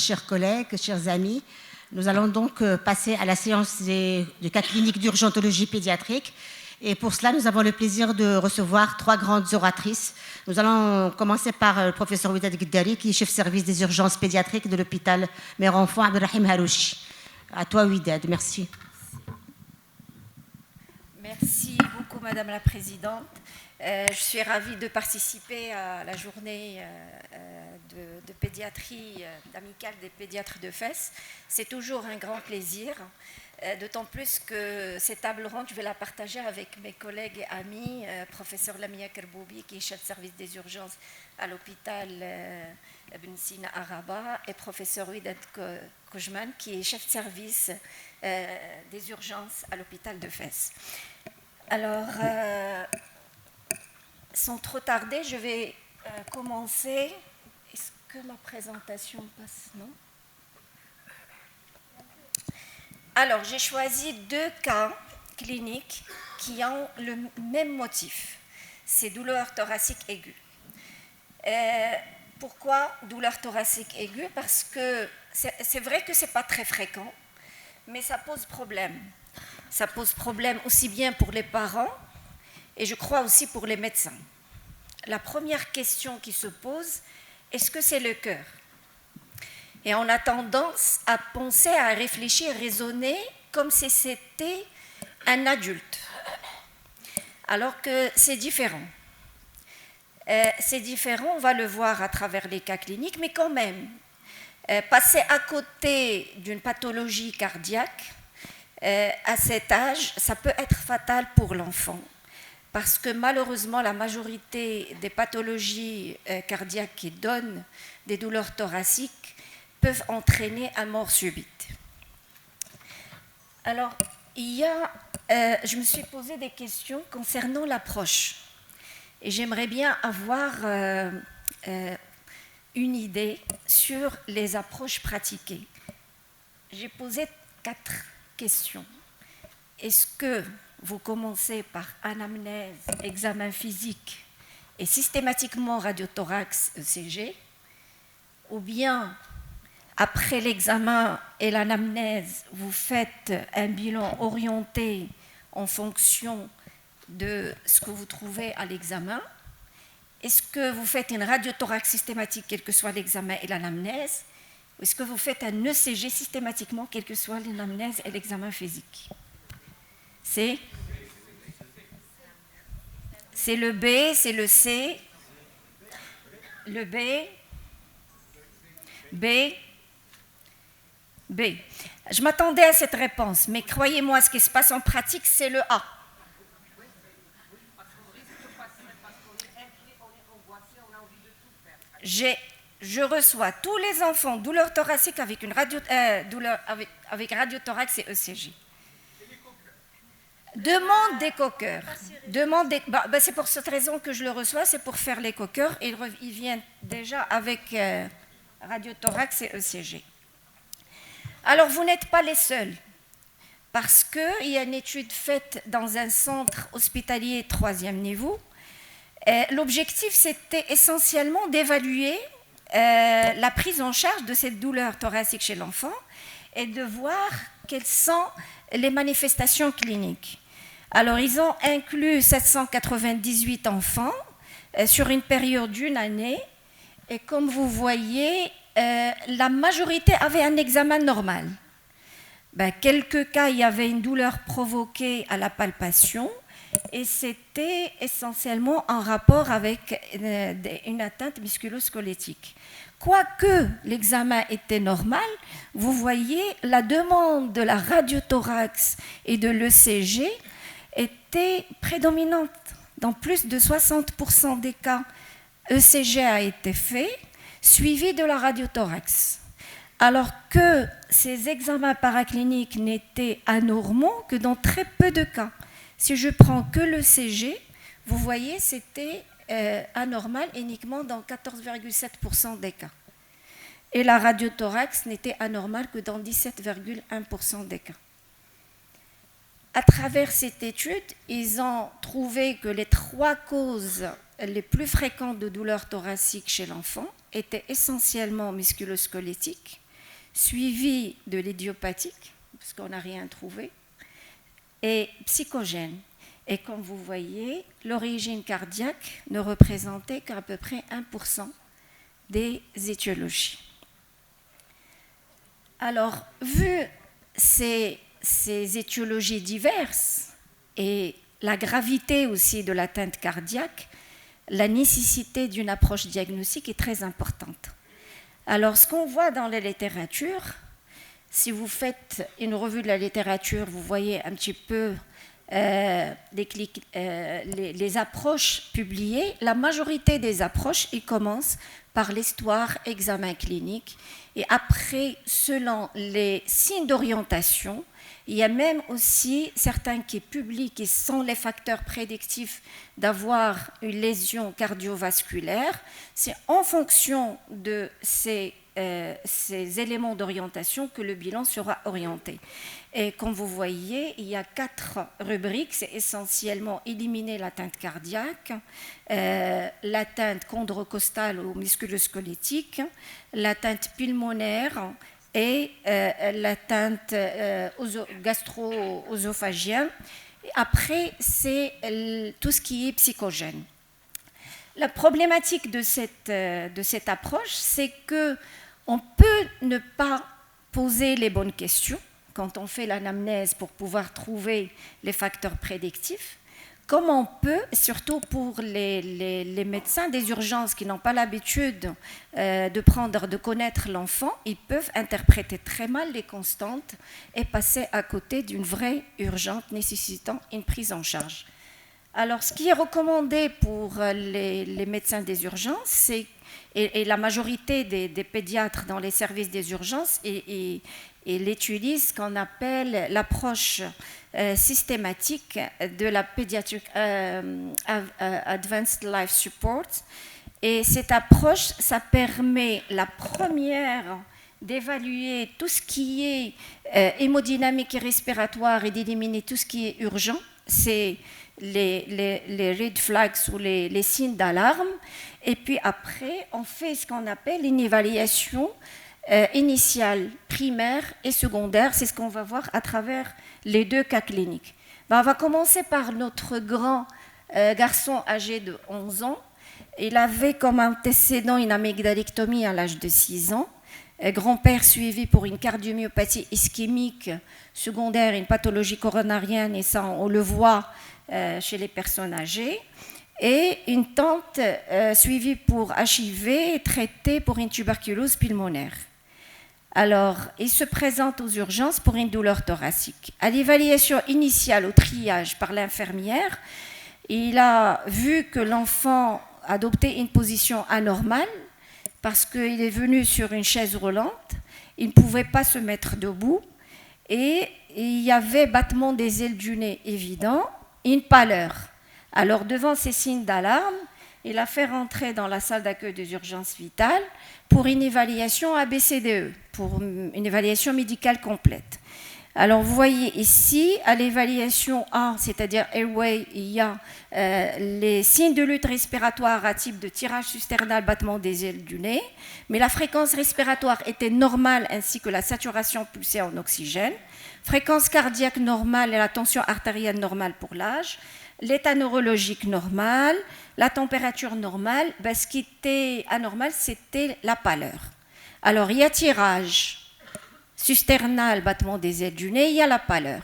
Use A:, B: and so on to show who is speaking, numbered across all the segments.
A: chers collègues, chers amis. Nous allons donc passer à la séance du cas clinique d'urgentologie pédiatrique. Et pour cela, nous avons le plaisir de recevoir 3 grandes oratrices. Nous allons commencer par le professeur Widad Gueddari, qui est chef service des urgences pédiatriques de l'hôpital Mère-Enfant Abdelrahim Harouchi. À toi, Widad. Merci.
B: Merci beaucoup, Madame la Présidente. Je suis ravie de participer à la journée de pédiatrie amicale des pédiatres de Fès. C'est toujours un grand plaisir, d'autant plus que cette table ronde, je vais la partager avec mes collègues et amis, professeur Lamia Kerboubi, qui est chef de service des urgences à l'hôpital Ibn Sina à Rabat, et professeur Widad Kojman, qui est chef de service des urgences à l'hôpital de Fès. Alors, sans trop tarder, je vais commencer. Est-ce que ma présentation passe? Non? Alors, j'ai choisi 2 cas cliniques qui ont le même motif. C'est douleur thoracique aiguë. Pourquoi douleur thoracique aiguë? Parce que c'est vrai que ce n'est pas très fréquent, mais ça pose problème. Ça pose problème aussi bien pour les parents et je crois aussi pour les médecins. La première question qui se pose, est-ce que c'est le cœur? Et on a tendance à penser, à réfléchir, à raisonner comme si c'était un adulte, alors que c'est différent. C'est différent, on va le voir à travers les cas cliniques, mais quand même, passer à côté d'une pathologie cardiaque, à cet âge, ça peut être fatal pour l'enfant. Parce que malheureusement, la majorité des pathologies cardiaques qui donnent des douleurs thoraciques peuvent entraîner une mort subite. Alors, je me suis posé des questions concernant l'approche. Et j'aimerais bien avoir une idée sur les approches pratiquées. J'ai posé 4 questions. Est-ce que vous commencez par anamnèse, examen physique et systématiquement radiothorax ECG, ou bien après l'examen et l'anamnèse, vous faites un bilan orienté en fonction de ce que vous trouvez à l'examen? Est-ce que vous faites une radiothorax systématique, quel que soit l'examen et l'anamnèse? Ou est-ce que vous faites un ECG systématiquement, quel que soit l'anamnèse et l'examen physique? C'est le B, c'est le C, le B, B, B. Je m'attendais à cette réponse, mais croyez-moi, ce qui se passe en pratique, c'est le A. Je reçois tous les enfants douleur thoracique avec une avec radiothorax et ECG. Demande d'écho-cœur. C'est pour cette raison que je le reçois, c'est pour faire l'écho-cœur. Et il vient déjà avec radiothorax et ECG. Alors, vous n'êtes pas les seuls, parce qu'il y a une étude faite dans un centre hospitalier 3e niveau. L'objectif, c'était essentiellement d'évaluer la prise en charge de cette douleur thoracique chez l'enfant et de voir quelles sont les manifestations cliniques. Alors, ils ont inclus 798 enfants sur une période d'1 année. Et comme vous voyez, la majorité avait un examen normal. Quelques cas, il y avait une douleur provoquée à la palpation. Et c'était essentiellement en rapport avec une atteinte musculo-squelettique. Quoique l'examen était normal, vous voyez, la demande de la radiothorax et de l'ECG était prédominante. Dans plus de 60% des cas, ECG a été fait, suivi de la radiothorax. Alors que ces examens paracliniques n'étaient anormaux que dans très peu de cas. Si je prends que l'ECG, vous voyez, c'était anormal uniquement dans 14,7% des cas. Et la radiothorax n'était anormale que dans 17,1% des cas. À travers cette étude, ils ont trouvé que les 3 causes les plus fréquentes de douleurs thoraciques chez l'enfant étaient essentiellement musculo-squelettiques, suivi de l'idiopathique, parce qu'on n'a rien trouvé, et psychogène. Et comme vous voyez, l'origine cardiaque ne représentait qu'à peu près 1% des étiologies. Alors, vu ces étiologies diverses et la gravité aussi de l'atteinte cardiaque, la nécessité d'une approche diagnostique est très importante. Alors, ce qu'on voit dans la littérature, si vous faites une revue de la littérature, vous voyez un petit peu les approches publiées. La majorité des approches, ils commencent par l'histoire, examen clinique, et après, selon les signes d'orientation, il y a même aussi certains qui publient qui sont les facteurs prédictifs d'avoir une lésion cardiovasculaire. C'est en fonction de ces éléments d'orientation que le bilan sera orienté. Et comme vous voyez, il y a 4 rubriques. C'est essentiellement éliminer l'atteinte cardiaque, l'atteinte chondrocostale ou musculo-squelettique, l'atteinte pulmonaire et l'atteinte gastro-œsophagienne. Après, c'est tout ce qui est psychogène. La problématique de cette approche, c'est qu'on peut ne pas poser les bonnes questions quand on fait l'anamnèse pour pouvoir trouver les facteurs prédictifs, comme on peut, surtout pour les médecins des urgences qui n'ont pas l'habitude de connaître l'enfant, ils peuvent interpréter très mal les constantes et passer à côté d'une vraie urgence nécessitant une prise en charge. Alors, ce qui est recommandé pour les médecins des urgences, et la majorité des pédiatres dans les services des urgences, ils utilisent ce qu'on appelle l'approche systématique de la Pediatric Advanced Life Support. Et cette approche, ça permet la première d'évaluer tout ce qui est hémodynamique et respiratoire et d'éliminer tout ce qui est urgent. C'est les red flags ou les signes d'alarme. Et puis après, on fait ce qu'on appelle une évaluation initiale, primaire et secondaire. C'est ce qu'on va voir à travers les 2 cas cliniques. On va commencer par notre grand garçon âgé de 11 ans. Il avait comme antécédent une amygdalectomie à l'âge de 6 ans. Grand-père suivi pour une cardiomyopathie ischémique secondaire, une pathologie coronarienne, et ça on le voit chez les personnes âgées. Et une tante suivie pour HIV et traitée pour une tuberculose pulmonaire. Alors, il se présente aux urgences pour une douleur thoracique. À l'évaluation initiale, au triage par l'infirmière, il a vu que l'enfant adoptait une position anormale parce qu'il est venu sur une chaise roulante, il ne pouvait pas se mettre debout et il y avait battement des ailes du nez évident et une pâleur. Alors, devant ces signes d'alarme, il a fait rentrer dans la salle d'accueil des urgences vitales pour une évaluation ABCDE, pour une évaluation médicale complète. Alors, vous voyez ici, à l'évaluation A, c'est-à-dire airway, il y a les signes de lutte respiratoire à type de tirage susternal, battement des ailes du nez, mais la fréquence respiratoire était normale ainsi que la saturation pulsée en oxygène, fréquence cardiaque normale et la tension artérielle normale pour l'âge, l'état neurologique normal, la température normale. Ce qui était anormal, c'était la pâleur. Alors, il y a tirage susternal, battement des ailes du nez, il y a la pâleur.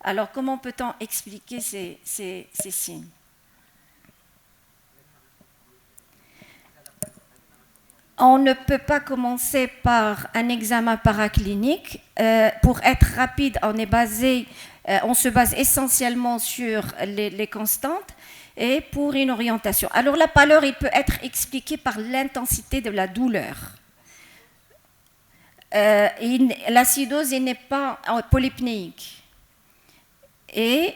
B: Alors, comment peut-on expliquer ces signes? On ne peut pas commencer par un examen paraclinique. Pour être rapide, on se base essentiellement sur les constantes et pour une orientation. Alors, la pâleur, il peut être expliqué par l'intensité de la douleur. L'acidose n'est pas polypnéique. Et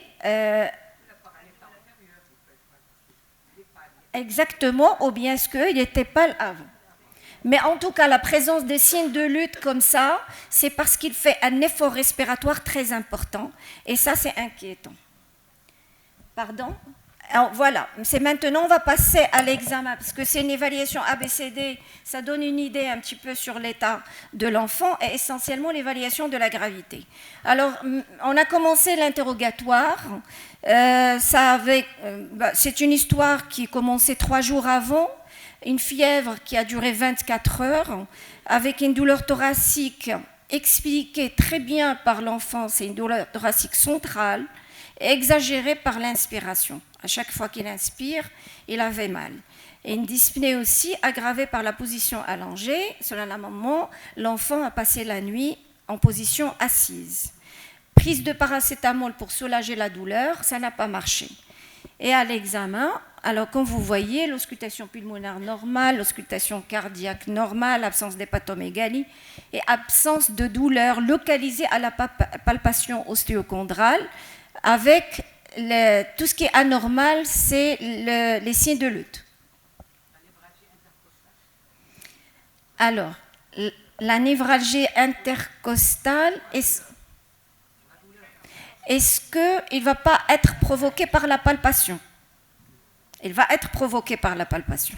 B: exactement, ou bien ce qu'il n'était pas avant. Mais en tout cas, la présence de signes de lutte comme ça, c'est parce qu'il fait un effort respiratoire très important. Et ça, c'est inquiétant. Pardon ? Alors, voilà, c'est maintenant, on va passer à l'examen, parce que c'est une évaluation ABCD, ça donne une idée un petit peu sur l'état de l'enfant, et essentiellement l'évaluation de la gravité. Alors, on a commencé l'interrogatoire, c'est une histoire qui commençait 3 jours avant, une fièvre qui a duré 24 heures, avec une douleur thoracique expliquée très bien par l'enfant, c'est une douleur thoracique centrale, exagérée par l'inspiration. À chaque fois qu'il inspire, il avait mal. Et une dyspnée aussi aggravée par la position allongée. Selon la maman, l'enfant a passé la nuit en position assise. Prise de paracétamol pour soulager la douleur, ça n'a pas marché. Et à l'examen, alors comme vous voyez, l'auscultation pulmonaire normale, l'auscultation cardiaque normale, absence d'hépatomégalie et absence de douleur localisée à la palpation ostéochondrale, avec tout ce qui est anormal, c'est les signes de lutte. Alors, la névralgie intercostale, est-ce qu'il ne va pas être provoqué par la palpation? Il va être provoqué par la palpation.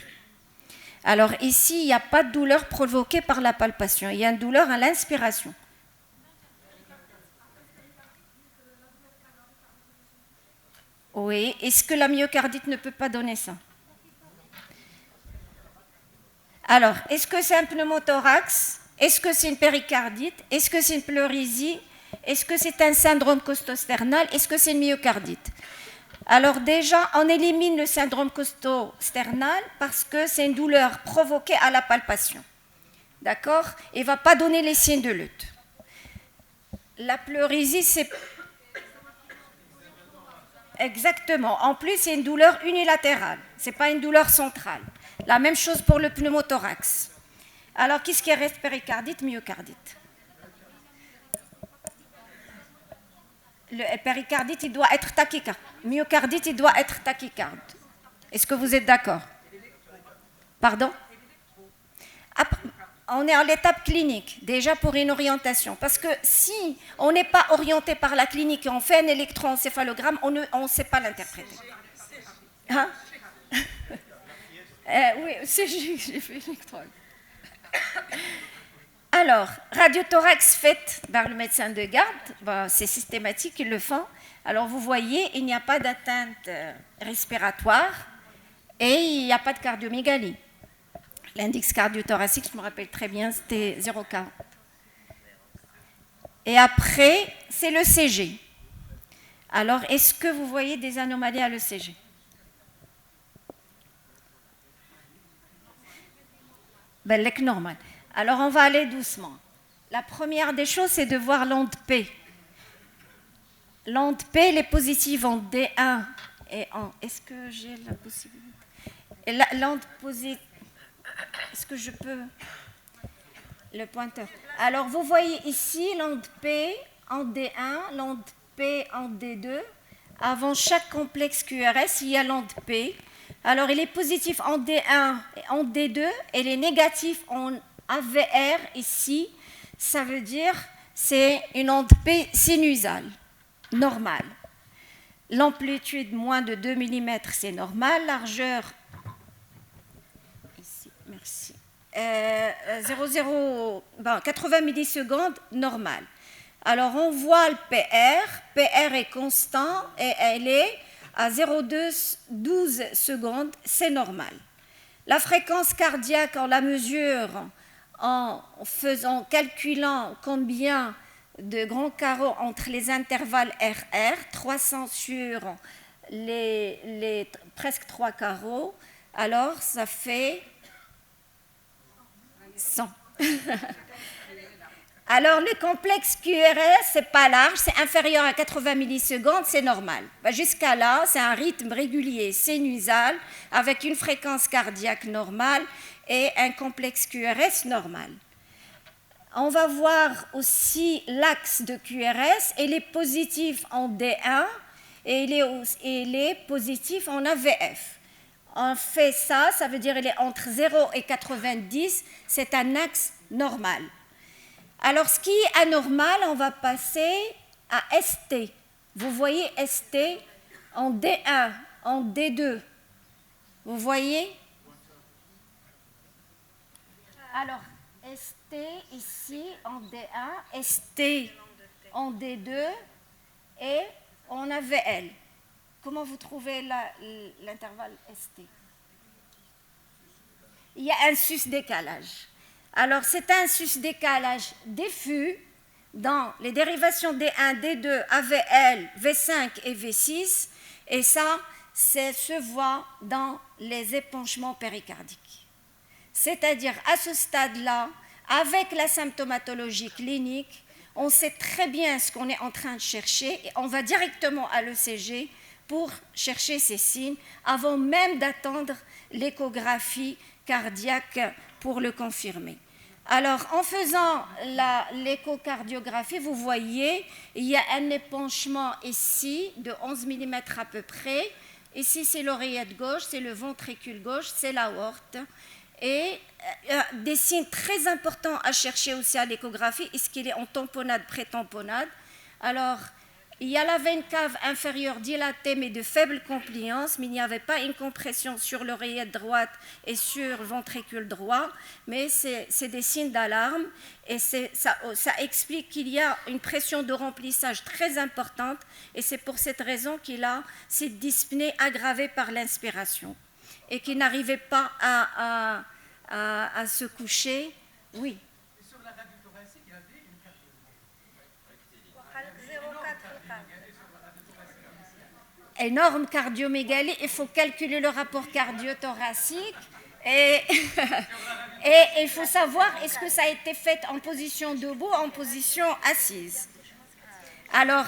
B: Alors ici, il n'y a pas de douleur provoquée par la palpation, il y a une douleur à l'inspiration. Oui, est-ce que la myocardite ne peut pas donner ça? Alors, est-ce que c'est un pneumothorax? Est-ce que c'est une péricardite? Est-ce que c'est une pleurésie? Est-ce que c'est un syndrome costosternal? Est-ce que c'est une myocardite? Alors déjà, on élimine le syndrome costosternal parce que c'est une douleur provoquée à la palpation. D'accord? Il ne va pas donner les signes de lutte. La pleurésie, c'est... Exactement. En plus, c'est une douleur unilatérale. Ce n'est pas une douleur centrale. La même chose pour le pneumothorax. Alors, qu'est-ce qui reste péricardite, myocardite? Le péricardite, il doit être tachycarde. Myocardite, il doit être tachycarde. Est-ce que vous êtes d'accord? Pardon? Après, on est à l'étape clinique, déjà pour une orientation. Parce que si on n'est pas orienté par la clinique et on fait un électroencéphalogramme, on ne sait pas l'interpréter. Hein? Oui, j'ai fait l'électro. Alors, radiothorax faite par le médecin de garde, c'est systématique, ils le font. Alors, vous voyez, il n'y a pas d'atteinte respiratoire et il n'y a pas de cardiomégalie. L'index cardiothoracique, je me rappelle très bien, c'était 0,40. Et après, c'est l'ECG. Alors, est-ce que vous voyez des anomalies à l'ECG? Ben, l'EC normal. Alors, on va aller doucement. La première des choses, c'est de voir l'onde P. L'onde P, elle est positive en D1 et en... Est-ce que j'ai la possibilité? L'onde positive... Est-ce que je peux... Le pointeur. Alors, vous voyez ici l'onde P en D1, l'onde P en D2. Avant chaque complexe QRS, il y a l'onde P. Alors, il est positif en D1 et en D2, et il est négatif en AVR ici. Ça veut dire c'est une onde P sinusale, normale. L'amplitude moins de 2 mm, c'est normal. Largeur... Merci. 80 millisecondes, normal. Alors, on voit le PR. PR est constant et elle est à 0,12 secondes, c'est normal. La fréquence cardiaque, on la mesure en calculant combien de grands carreaux entre les intervalles RR, 300 sur les presque 3 carreaux. Alors, ça fait 100. Alors, le complexe QRS, c'est pas large, c'est inférieur à 80 millisecondes, c'est normal. Jusqu'à là, c'est un rythme régulier sinusal avec une fréquence cardiaque normale et un complexe QRS normal. On va voir aussi l'axe de QRS. Il est positif en D1 et il est positif en AVF. On fait ça, ça veut dire qu'il est entre 0 et 90, c'est un axe normal. Alors, ce qui est anormal, on va passer à ST. Vous voyez ST en D1, en D2. Vous voyez? Alors, ST ici en D1, ST en D2 et on a VL. Comment vous trouvez l'intervalle ST? Il y a un sus-décalage. Alors, c'est un sus-décalage diffus dans les dérivations D1, D2, AVL, V5 et V6. Et ça se voit dans les épanchements péricardiques. C'est-à-dire, à ce stade-là, avec la symptomatologie clinique, on sait très bien ce qu'on est en train de chercher et on va directement à l'ECG pour chercher ces signes avant même d'attendre l'échographie cardiaque pour le confirmer. Alors, en faisant l'échocardiographie, vous voyez, il y a un épanchement ici de 11 mm à peu près. Ici, c'est l'oreillette gauche, c'est le ventricule gauche, c'est l'aorte. Et des signes très importants à chercher aussi à l'échographie, est-ce qu'il est en tamponnade, pré-tamponnade? Alors, il y a la veine cave inférieure dilatée mais de faible compliance, mais il n'y avait pas une compression sur l'oreillette droite et sur le ventricule droit, mais c'est des signes d'alarme et ça explique qu'il y a une pression de remplissage très importante et c'est pour cette raison qu'il a cette dyspnée aggravée par l'inspiration et qu'il n'arrivait pas à se coucher. Oui.
C: Sur la radio thoracique, il y avait une
B: énorme cardiomégalie, il faut calculer le rapport cardio-thoracique et il faut savoir est-ce que ça a été fait en position debout ou en position assise. Alors,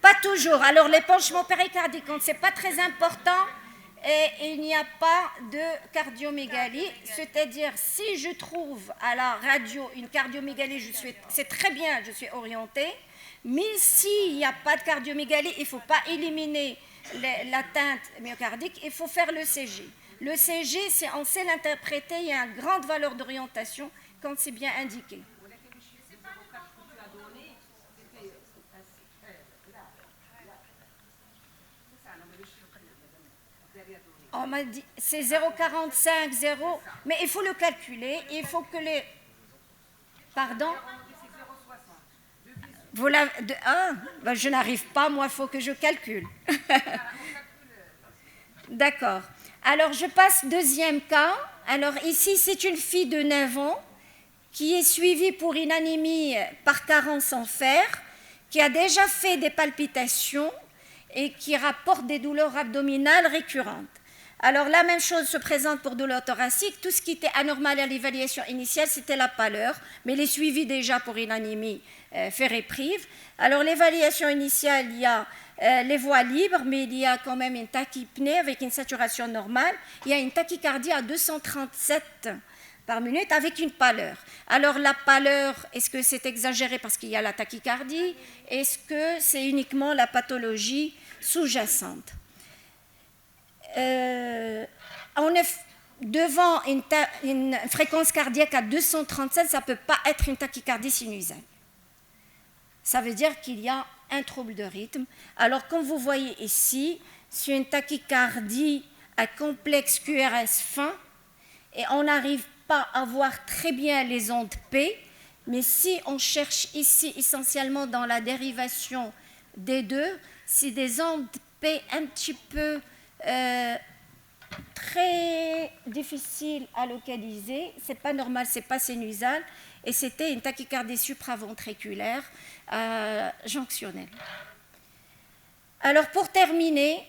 B: pas toujours. Alors, l'épanchement péricardique, quand ce n'est pas très important, et il n'y a pas de cardiomégalie, c'est-à-dire si je trouve à la radio une cardiomégalie, c'est très bien, je suis orientée, mais s'il n'y a pas de cardiomégalie, il ne faut pas éliminer l'atteinte myocardique, il faut faire le CG. Le CG, on sait l'interpréter, il y a une grande valeur d'orientation quand c'est bien indiqué. On m'a dit, c'est 0,45, 0, mais il faut le calculer, il faut que les... Pardon? Je n'arrive pas, moi, il faut que je calcule. D'accord. Alors, je passe deuxième cas. Alors, ici, c'est une fille de 9 ans qui est suivie pour une anémie par carence en fer, qui a déjà fait des palpitations et qui rapporte des douleurs abdominales récurrentes. Alors, la même chose se présente pour douleur thoracique. Tout ce qui était anormal à l'évaluation initiale, c'était la pâleur, mais elle est suivie déjà pour une anémie ferriprive. Alors, l'évaluation initiale, il y a les voies libres, mais il y a quand même une tachypnée avec une saturation normale. Il y a une tachycardie à 237 par minute avec une pâleur. Alors, la pâleur, est-ce que c'est exagéré parce qu'il y a la tachycardie? Est-ce que c'est uniquement la pathologie sous-jacente? On est devant une fréquence cardiaque à 237, ça ne peut pas être une tachycardie sinusale. Ça veut dire qu'il y a un trouble de rythme. Alors, comme vous voyez ici, c'est une tachycardie à complexe QRS fin et on n'arrive pas à voir très bien les ondes P, mais si on cherche ici essentiellement dans la dérivation D2, c'est des ondes P un petit peu très difficile à localiser, c'est pas normal, c'est pas sinusal, et c'était une tachycardie supraventriculaire jonctionnelle. Alors pour terminer,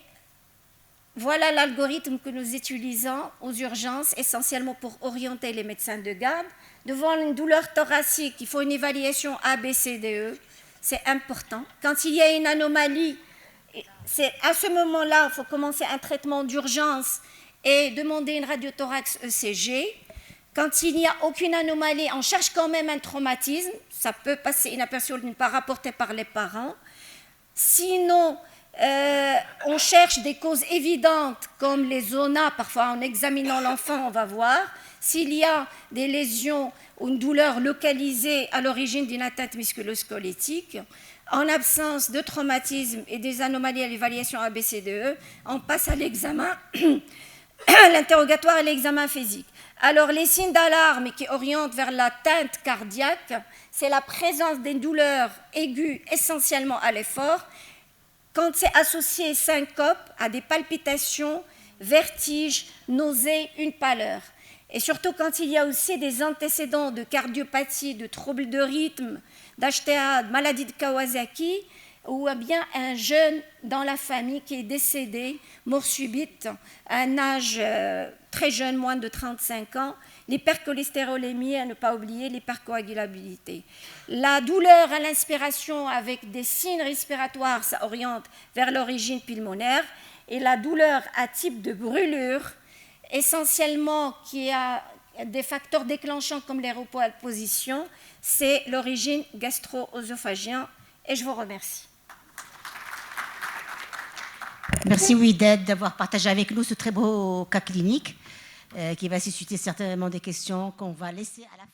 B: voilà l'algorithme que nous utilisons aux urgences, essentiellement pour orienter les médecins de garde. Devant une douleur thoracique, il faut une évaluation ABCDE, c'est important. Quand il y a une anomalie, c'est à ce moment-là, il faut commencer un traitement d'urgence et demander une radiothorax ECG. Quand il n'y a aucune anomalie, on cherche quand même un traumatisme. Ça peut passer inaperçu, pas rapporté par les parents. Sinon, on cherche des causes évidentes comme les zonas. Parfois, en examinant l'enfant, on va voir. s'il y a des lésions ou une douleur localisée à l'origine d'une atteinte musculo-squelettique. En absence de traumatisme et des anomalies à l'évaluation ABCDE, on passe à l'examen, l'interrogatoire et l'examen physique. Alors, les signes d'alarme qui orientent vers l'atteinte cardiaque, c'est la présence des douleurs aiguës essentiellement à l'effort, quand c'est associé syncope à des palpitations, vertiges, nausées, une pâleur. Et surtout quand il y a aussi des antécédents de cardiopathie, de troubles de rythme, d'HTA, de maladie de Kawasaki, ou bien un jeune dans la famille qui est décédé, mort subite, à un âge très jeune, moins de 35 ans, l'hypercholestérolémie, à ne pas oublier l'hypercoagulabilité. La douleur à l'inspiration avec des signes respiratoires, ça oriente vers l'origine pulmonaire, et la douleur à type de brûlure, essentiellement qui a des facteurs déclenchants comme les repos à position, c'est l'origine gastro-œsophagienne, et je vous remercie.
A: Merci Ouided d'avoir partagé avec nous ce très beau cas clinique qui va susciter certainement des questions qu'on va laisser à la fin.